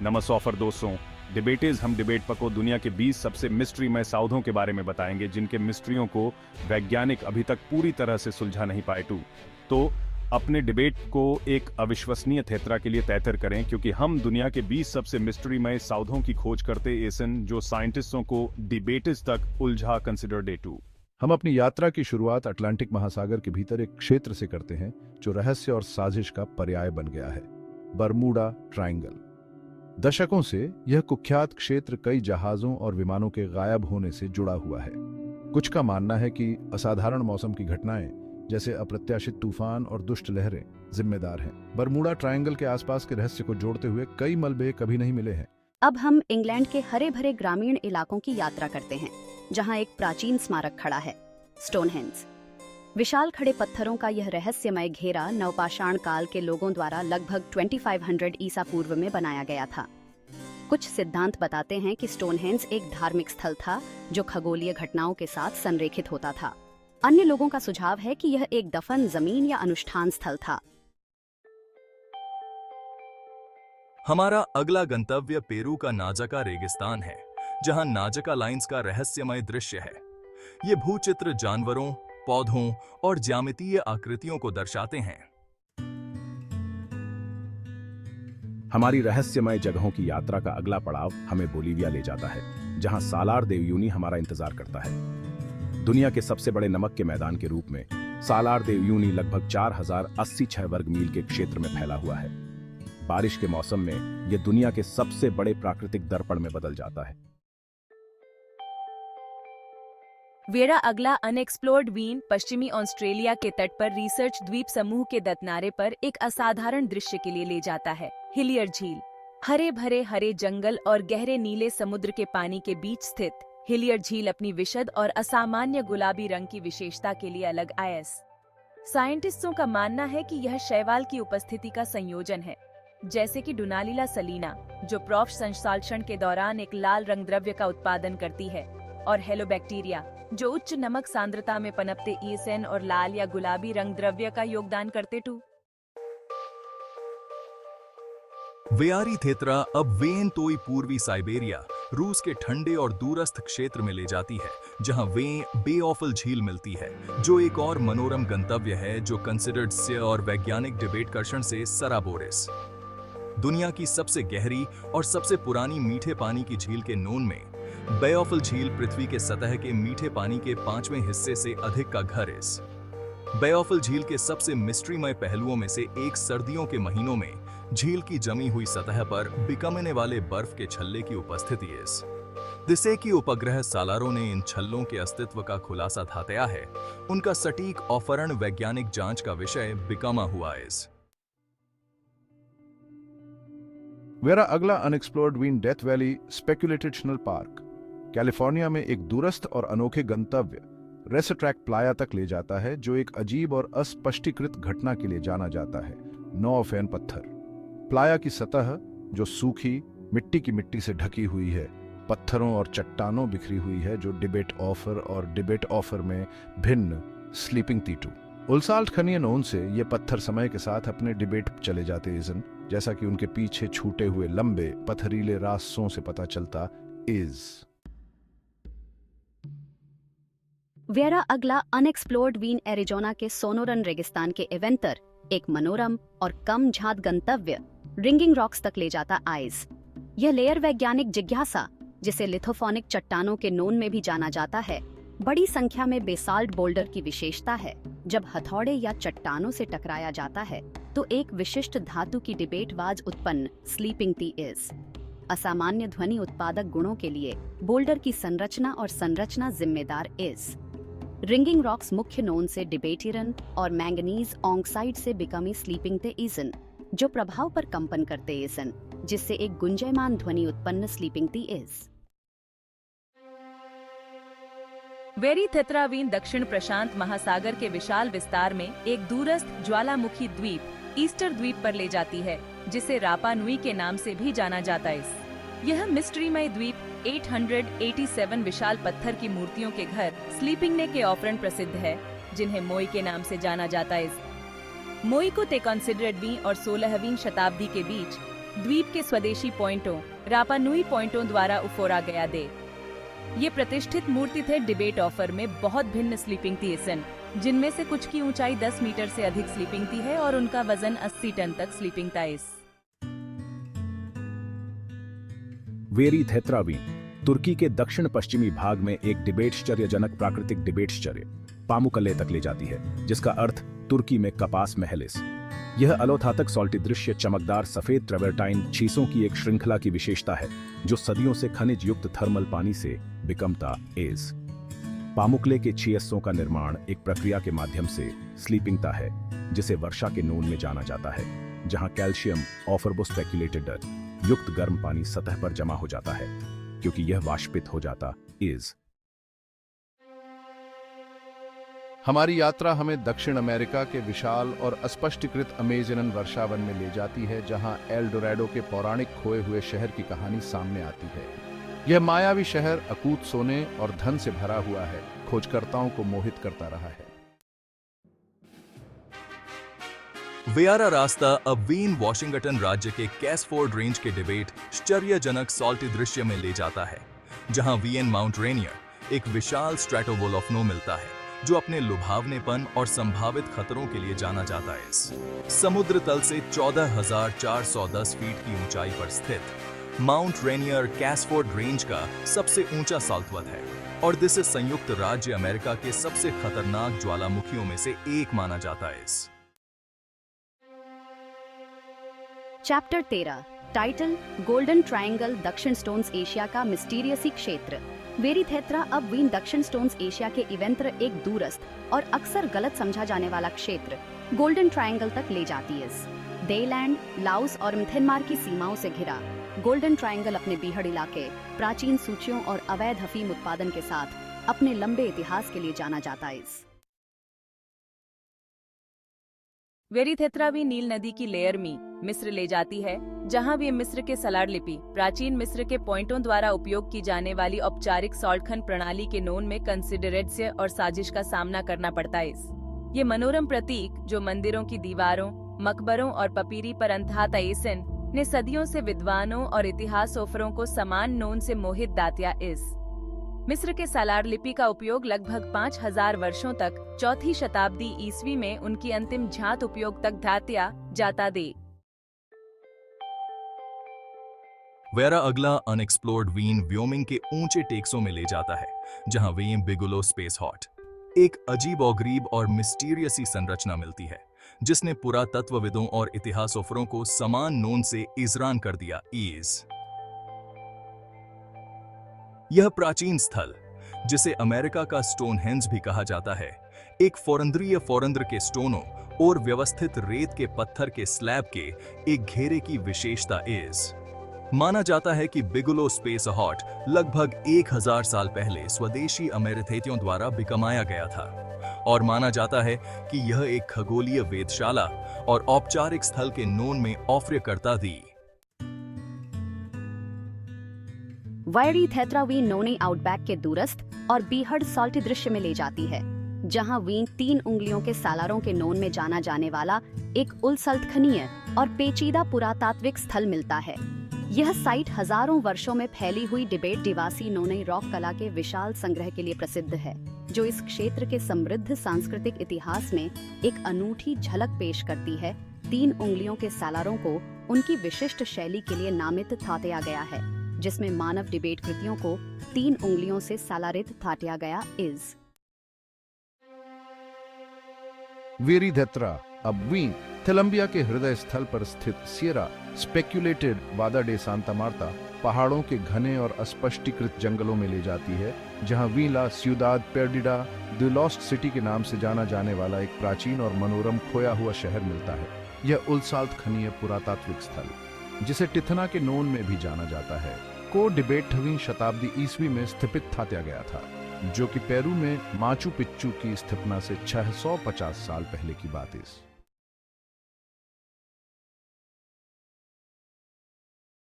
नमस्कार दोस्तों, डिबेटीज हम डिबेट पको दुनिया के 20 सबसे मिस्ट्रीमय साउथों के बारे में बताएंगे जिनके मिस्ट्रियों को वैज्ञानिक अभी तक पूरी तरह से सुलझा नहीं पाए तो अपने डिबेट को एक अविश्वसनीय थेतरा के लिए तैतर करें क्योंकि हम दुनिया के 20 सबसे मिस्ट्रीमय साउथों की खोज करते एसन जो साइंटिस्टों को डिबेटिस तक उलझा कंसिडर डे टू। हम अपनी यात्रा की शुरुआत अटलांटिक महासागर के भीतर एक क्षेत्र से करते हैं जो रहस्य और साजिश का पर्याय बन गया है, बरमूडा ट्रायंगल। दशकों से यह कुख्यात क्षेत्र कई जहाजों और विमानों के गायब होने से जुड़ा हुआ है। कुछ का मानना है कि असाधारण मौसम की घटनाएं जैसे अप्रत्याशित तूफान और दुष्ट लहरें जिम्मेदार हैं। बरमूडा ट्रायंगल के आसपास के रहस्य को जोड़ते हुए कई मलबे कभी नहीं मिले हैं। अब हम इंग्लैंड के हरे भरे ग्रामीण इलाकों की यात्रा करते हैं जहां एक प्राचीन स्मारक खड़ा है, स्टोनहेंज। विशाल खड़े पत्थरों का यह रहस्यमय घेरा नवपाषाण काल के लोगों द्वारा लगभग 2500 ईसा पूर्व में बनाया गया था। कुछ सिद्धांत बताते हैं कि स्टोनहेंज एक धार्मिक स्थल था जो खगोलीय घटनाओं के साथ संरेखित होता था। अन्य लोगों का सुझाव है कि यह एक दफन जमीन या अनुष्ठान स्थल था। हमारा अगला गंतव्य पेरू का नाजका रेगिस्तान है, जहां नाजका लाइंस का रहस्यमय दृश्य है। ये भूचित्र जानवरों, पौधों और ज्यामितीय आकृतियों को दर्शाते हैं। हमारी रहस्यमय जगहों की यात्रा का अगला पड़ाव हमें बोलीविया ले जाता है, जहां सालार दे उयुनी हमारा इंतजार करता है। दुनिया के सबसे बड़े नमक के मैदान के रूप में सालार दे उयुनी लगभग 4086 वर्ग मील के क्षेत्र में फैला हुआ है। बारिश के मौसम में यह दुनिया के सबसे बड़े प्राकृतिक दर्पण में बदल जाता है। वेरा अगला अनएक्सप्लोर्ड वीन पश्चिमी ऑस्ट्रेलिया के तट पर रिसर्च द्वीप समूह के दत्नारे पर एक असाधारण दृश्य के लिए ले जाता है। हिलियर झील, हरे भरे हरे जंगल और गहरे नीले समुद्र के पानी के बीच स्थित हिलियर झील अपनी विशद और असामान्य गुलाबी रंग की विशेषता के लिए अलग आयस। साइंटिस्टों का मानना है कि यह शैवाल की उपस्थिति का संयोजन है, जैसे कि डुनालिला सलीना जो प्रॉफ संश्लेषण के दौरान एक लाल रंग द्रव्य का उत्पादन करती है, और हेलोबैक्टीरिया जो उच्च नमक सांद्रता में पनपते ईएसएन और लाल या गुलाबी रंग द्रव्य का योगदान करते टू। वेयारी थेत्रा अब वेन तोई पूर्वी साइबेरिया, रूस के ठंडे और दूरस्थ क्षेत्र में ले जाती है, जहां वे बे ऑफल झील मिलती है, जो एक और मनोरम गंतव्य है जो कंसिडर्ड से और वैज्ञानिक डिबेटकर्षण से सराबोरिस। दुनिया की सबसे गहरी और सबसे पुरानी मीठे पानी की झील के नोन में बे ऑफल झील पृथ्वी के सतह के मीठे पानी के 5वें हिस्से से अधिक का घर इस बे ऑफल झील के सबसे मिस्ट्रीमय पहलुओं में से एक सर्दियों के महीनों में झील की जमी हुई सतह पर बिकमने वाले बर्फ के छल्ले की उपस्थिति इस जिसे कि उपग्रह सालारों ने इन छल्लों के अस्तित्व का खुलासा थातया है, उनका सटीक औफरण वैज्ञानिक जांच का विषय बिकमा हुआ इस। वेरा अगला अनएक्सप्लोर्ड वीन डेथ वैली स्पेक्युलेटेशनल पार्क कैलिफोर्निया में एक दूरस्थ और अनोखे गंतव्य रेसट्रैक प्लाया तक ले जाता है, जो एक अजीब और अस्पष्टीकृत घटना के लिए जाना जाता है, 9 फैन पत्थर। प्लाया की सतह जो सूखी मिट्टी से ढकी हुई है, पत्थरों और चट्टानों बिखरी हुई है जो डिबेट ऑफर में भिन्न स्लीपिंग तीटू उलसाल्ट खनिय नोन से ये पत्थर समय के साथ अपने डिबेट चले जाते इजन, जैसा कि उनके पीछे छूटे हुए लंबे पथरीले रास्तों से पता चलता इज। वेरा अगला अनएक्सप्लोर्ड वीन एरिजोना के सोनोरन रेगिस्तान के एवेंटर एक मनोरम और कम झात गंतव्य रिंगिंग रॉक्स तक ले जाता आइज। यह लेयर वैज्ञानिक जिज्ञासा, जिसे लिथोफोनिक चट्टानों के नोन में भी जाना जाता है, बड़ी संख्या में बेसाल्ट बोल्डर की विशेषता है। जब हथौड़े या चट्टानों से टकराया जाता है तो एक विशिष्ट धातु की डिबेटवाज उत्पन्न स्लीपिंग टी इज। असामान्य ध्वनि उत्पादक गुणों के लिए बोल्डर की संरचना जिम्मेदार इज। रिंगिंग रॉक्स मुख्य नोन से डिबेटिरन और मैंगनीज ऑक्साइड से बिकमी स्लीपिंग ते इजन, जो प्रभाव पर कंपन करते इजन, जिससे एक गुंजयमान ध्वनि उत्पन्न स्लीपिंग टी इज। वेरी थेत्रावीन दक्षिण प्रशांत महासागर के विशाल विस्तार में एक दूरस्थ ज्वालामुखी द्वीप ईस्टर द्वीप पर ले जाती है, जिसे रापा नुई के नाम से भी जाना जाता है। यह मिस्ट्रीमय द्वीप 887 विशाल पत्थर की मूर्तियों के घर स्लीपिंग ने के ऑफरण प्रसिद्ध है, जिन्हें मोई के नाम से जाना जाता है। मोई को ते कंसिडर्ड वीं और 16वीं शताब्दी के बीच द्वीप के स्वदेशी पॉइंटों रापा नुई पॉइंटों द्वारा उफोरा गया दे। ये प्रतिष्ठित मूर्ति थे डिबेट ऑफर में बहुत भिन्न स्लीपिंग थिएसन, जिनमें से कुछ की ऊंचाई 10 मीटर से अधिक स्लीपिंग थी है और उनका वजन 80 टन तक स्लीपिंग था। इस वेरी थेत्रावीन तुर्की के दक्षिण पश्चिमी भाग में एक डिबेटश्चर्यजनक प्राकृतिक डिबेटश्चर्य पामुकल्ले तक ले जाती है, जिसका अर्थ तुर्की में कपास महलिस। यह अलोथातक सॉल्टी दृश्य चमकदार सफेद ट्रेवर्टाइन छीसों की एक श्रृंखला की विशेषता है जो सदियों से खनिज युक्त थर्मल पानी से बिकमता एज। पामुकले के छीसों का निर्माण एक प्रक्रिया के माध्यम से स्लीपिंगता है जिसे वर्षा के नून में जाना जाता है, जहां कैल्शियम ऑफरबोस्पेक्युलेटेड युक्त गर्म पानी सतह पर जमा हो जाता है क्योंकि यह वाष्पित हो जाता इज। हमारी यात्रा हमें दक्षिण अमेरिका के विशाल और अस्पष्टीकृत अमेजन वर्षावन में ले जाती है, जहां एल डोराडो के पौराणिक खोए हुए शहर की कहानी सामने आती है। यह मायावी शहर अकूत सोने और धन से भरा हुआ है, खोजकर्ताओं को मोहित करता रहा है। वेयारा रास्ता अब वेन वॉशिंगटन राज्य के कैसफोर्ड रेंज के डिबेट आश्चर्यजनक सॉल्टी दृश्य में ले जाता है, जहां वीएन माउंट रेनियर एक विशाल स्ट्रेटोवोल्केनो मिलता है जो अपने लुभावनेपन और संभावित खतरों के लिए जाना जाता है। समुद्र तल से 14,410 फीट की ऊंचाई पर स्थित माउंट रेनियर कैसफोर्ड रेंज का सबसे ऊंचा साल्तवत है और जिसे संयुक्त राज्य अमेरिका के सबसे खतरनाक ज्वालामुखियों में से एक माना जाता है। चैप्टर 13 टाइटल गोल्डन ट्रायंगल दक्षिण स्टोन्स एशिया का मिस्टीरियसी क्षेत्र। वेरीथेत्रा अब वीन दक्षिण स्टोन्स एशिया के इवेंत्र एक दूरस्थ और अक्सर गलत समझा जाने वाला क्षेत्र गोल्डन ट्रायंगल तक ले जाती है। देलैंड, लाओस और म्यांमार की सीमाओं से घिरा गोल्डन ट्रायंगल अपने बीहड़ इलाके, प्राचीन सूचियों और अवैध अफीम उत्पादन के साथ अपने लंबे इतिहास के लिए जाना जाता है। वेरीथेत्रा भी नील नदी की लेयर में मिस्र ले जाती है, जहां वे मिस्र के सलार लिपि प्राचीन मिस्र के पॉइंटों द्वारा उपयोग की जाने वाली औपचारिक सॉल्टखन प्रणाली के नोन में कंसिडरेट्स्य और साजिश का सामना करना पड़ता है। ये मनोरम प्रतीक जो मंदिरों की दीवारों, मकबरों और पपीरी पर अंतहाता एसन ने सदियों से विद्वानों और इतिहासोफरों को समान नोन से मोहित दातिया इस। मिस्र के सालार लिपि का उपयोग लगभग 5000 वर्षों तक 4वीं शताब्दी ईस्वी में उनकी अंतिम झात उपयोग तक धात्या जाता दे। वेरा अगला अनएक्सप्लोर्ड वीन व्योमिंग के ऊंचे टेक्सों में ले जाता है, जहां वेन बिगुलो स्पेस हॉट एक अजीबोगरीब और मिस्टीरियसी संरचना मिलती है जिसने पुरातत्वविदों और इतिहासोफरों को समान नोन से इजरान कर दिया ईज। यह प्राचीन स्थल, जिसे अमेरिका का स्टोनहेंज भी कहा जाता है, एक फोरंद्रीय फोरंद्र के स्टोनों और व्यवस्थित रेत के पत्थर के स्लैब के एक घेरे की विशेषता इज। माना जाता है कि बिगुलो स्पेस हॉट लगभग 1000 साल पहले स्वदेशी अमेरिथेतियों द्वारा बिकमाया गया था और माना जाता है कि यह एक खगोलीय वेधशाला और औपचारिक स्थल के नोन में ऑफर्यकर्ता दी। वेरीथेत्रा वीन नोने आउटबैक के दूरस्थ और बीहड़ सॉल्टी दृश्य में ले जाती है, जहां वीन 3 उंगलियों के सालारों के नोन में जाना जाने वाला एक उलसल्तखनीय और पेचीदा पुरातात्विक स्थल मिलता है। यह साइट हजारों वर्षों में फैली हुई डिबेट दिवासी नोने रॉक कला के विशाल संग्रह के लिए प्रसिद्ध है, जो इस क्षेत्र के समृद्ध सांस्कृतिक इतिहास में एक अनूठी झलक पेश करती है। 3 उंगलियों के सालारों को उनकी विशिष्ट शैली के लिए नामित थातिया गया है, जिसमें मानव डिबेट कृतियों को 3 उंगलियों से सालारित थातिया गया इज। वेरीथेत्रा अब वीन कोलंबिया के हृदय स्थल पर स्थित सियरा स्पेक्युलेटेड वादा डे सांता मार्ता पहाड़ों के घने और अस्पष्टीकृत जंगलों में ले जाती है, जहां वीला सियुदाद पेर्डिडा द लॉस्ट सिटी के नाम से जाना जाने वाला एक प्राचीन और मनोरम खोया हुआ शहर मिलता है। यह उलसाल्तखनीय पुरातात्विक स्थल, जिसे टिथना के नोन में भी जाना जाता है, को डिबेट 8वीं शताब्दी ईस्वी में स्थापित थात्या गया था, जो कि पेरू में माचू पिच्चू की स्थापना से 650 साल पहले की बात है।